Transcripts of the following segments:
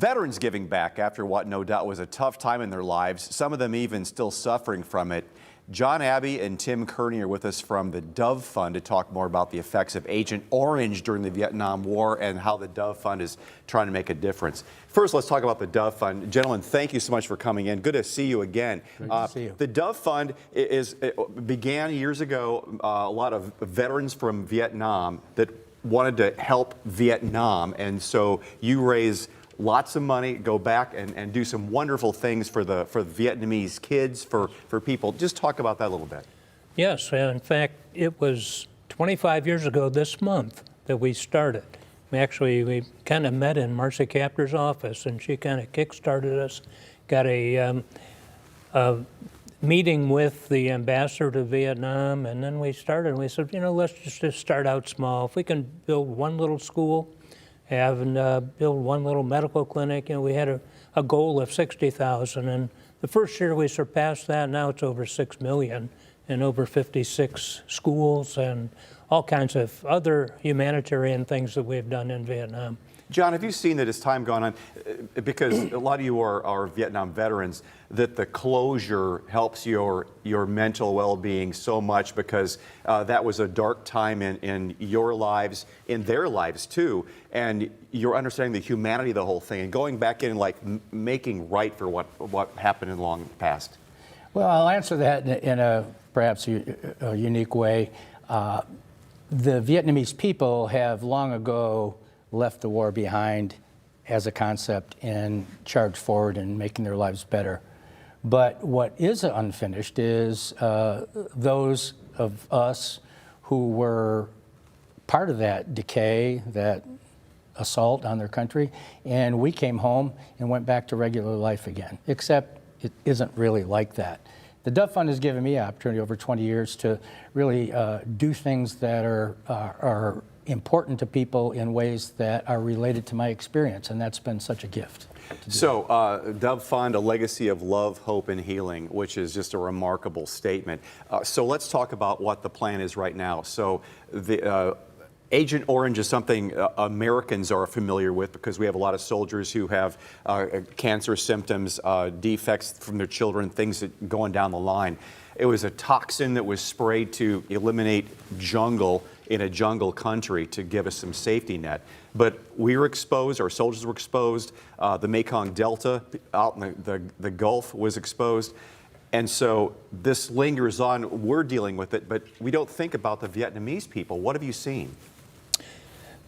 Veterans giving back after what no doubt was a tough time in their lives, some of them even still suffering from it. John, Abbey, and Tim Kearney are with us from the D.O.V.E. Fund to talk more about the effects of Agent Orange during the Vietnam War and how the D.O.V.E. Fund is trying to make a difference. First, let's talk about the D.O.V.E. Fund. Gentlemen, thank you so much for coming in. Good to see you again. Good to see you. The D.O.V.E. Fund began years ago, a lot of veterans from Vietnam that wanted to help Vietnam, and so you raise lots of money, go back and do some wonderful things for the Vietnamese kids, for people. Just talk about that a little bit. Yes, in fact, it was 25 years ago this month that we started. We kind of met in Marcy Kapter's office, and she kind of kick-started us, got a meeting with the ambassador to Vietnam, and then we started, and we said, you know, let's just start out small. If we can build one little school, build one little medical clinic. You know, we had a goal of 60,000, and the first year we surpassed that. Now it's over 6 million and over 56 schools and all kinds of other humanitarian things that we've done in Vietnam. John, have you seen that as time gone on, because a lot of you are Vietnam veterans, that the closure helps your mental well-being so much, because that was a dark time in your lives, in their lives too, and you're understanding the humanity of the whole thing and going back in and like making right for what happened in the long past? Well, I'll answer that in a perhaps a unique way. The Vietnamese people have long ago left the war behind as a concept and charged forward in making their lives better. But what is unfinished is those of us who were part of that decay, that assault on their country, and we came home and went back to regular life again, except it isn't really like that. The D.O.V.E. Fund has given me an opportunity over 20 years to really do things that are important to people in ways that are related to my experience, and that's been such a gift. So, D.O.V.E. Fund, a legacy of love, hope, and healing, which is just a remarkable statement. So let's talk about what the plan is right now. So the Agent Orange is something Americans are familiar with, because we have a lot of soldiers who have cancer symptoms, defects from their children, things that going down the line. It was a toxin that was sprayed to eliminate jungle in a jungle country to give us some safety net. But we were exposed, our soldiers were exposed, the Mekong Delta out in the Gulf was exposed. And so this lingers on, we're dealing with it, but we don't think about the Vietnamese people. What have you seen?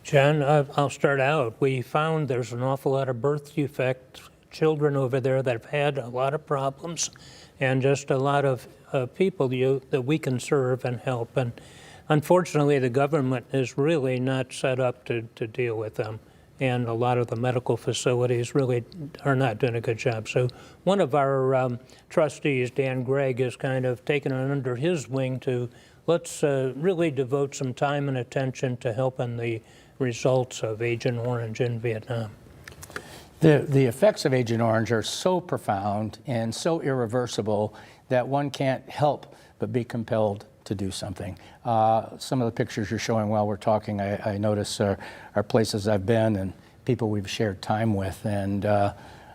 John, I'll start out. We found there's an awful lot of birth defect children over there that have had a lot of problems, and just a lot of people that we can serve and help. And unfortunately, the government is really not set up to deal with them. And a lot of the medical facilities really are not doing a good job. So one of our trustees, Dan Gregg, has kind of taken it under his wing to let's really devote some time and attention to helping the results of Agent Orange in Vietnam. The effects of Agent Orange are so profound and so irreversible that one can't help but be compelled to do something. Some of the pictures you're showing while we're talking, I notice are places I've been and people we've shared time with, and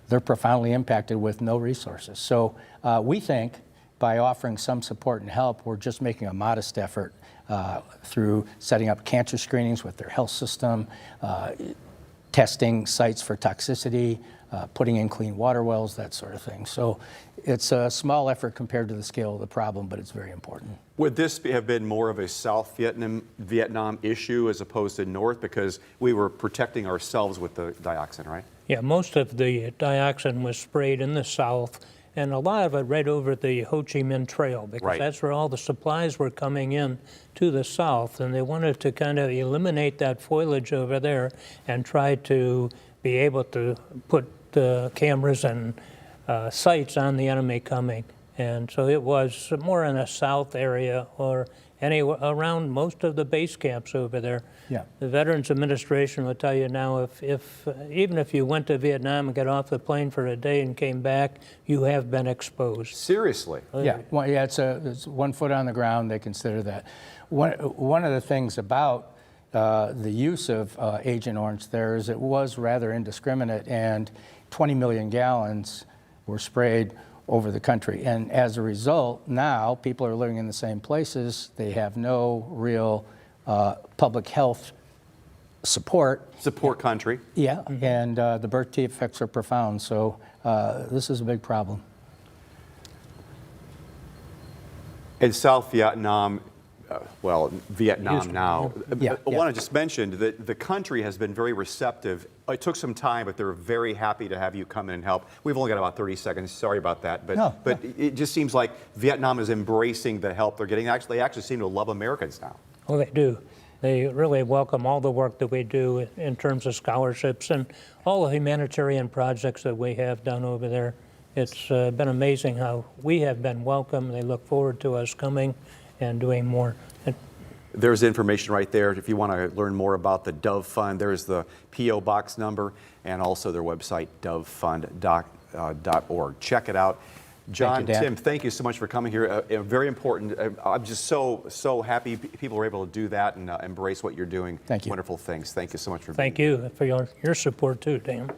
they're profoundly impacted with no resources. So we think by offering some support and help, we're just making a modest effort through setting up cancer screenings with their health system, testing sites for toxicity, putting in clean water wells, that sort of thing. So it's a small effort compared to the scale of the problem, but it's very important. Would this have been more of a South Vietnam issue as opposed to North, because we were protecting ourselves with the dioxin, right? Yeah, most of the dioxin was sprayed in the South, and a lot of it right over the Ho Chi Minh Trail, because that's where all the supplies were coming in to the South, and they wanted to kind of eliminate that foliage over there and try to be able to put cameras and sights on the enemy coming. And so it was more in a south area or around most of the base camps over there. Yeah. The Veterans Administration will tell you now, even if you went to Vietnam and got off the plane for a day and came back, you have been exposed. Seriously? Yeah, well, yeah, it's 1 foot on the ground, they consider that. One of the things about the use of Agent Orange there is it was rather indiscriminate, and 20 million gallons were sprayed over the country. And as a result, now people are living in the same places. They have no real public health support. Country. Yeah, and the birth defects are profound. So this is a big problem. In South Vietnam, Vietnam now, Yeah, I want to just mention that the country has been very receptive. It took some time, but they're very happy to have you come in and help. We've only got about 30 seconds. Sorry about that. But it just seems like Vietnam is embracing the help they're getting. Actually, they actually seem to love Americans now. Oh, they do. They really welcome all the work that we do in terms of scholarships and all the humanitarian projects that we have done over there. It's been amazing how we have been welcomed. They look forward to us coming and doing more. There's information right there. If you want to learn more about the Dove Fund, there's the P.O. Box number and also their website, dovefund.org. Check it out. John, Tim, thank you so much for coming here. Very important. I'm just so happy people are able to do that and embrace what you're doing. Thank you. Wonderful things. Thank you so much for being Thank you for your support too, Dan.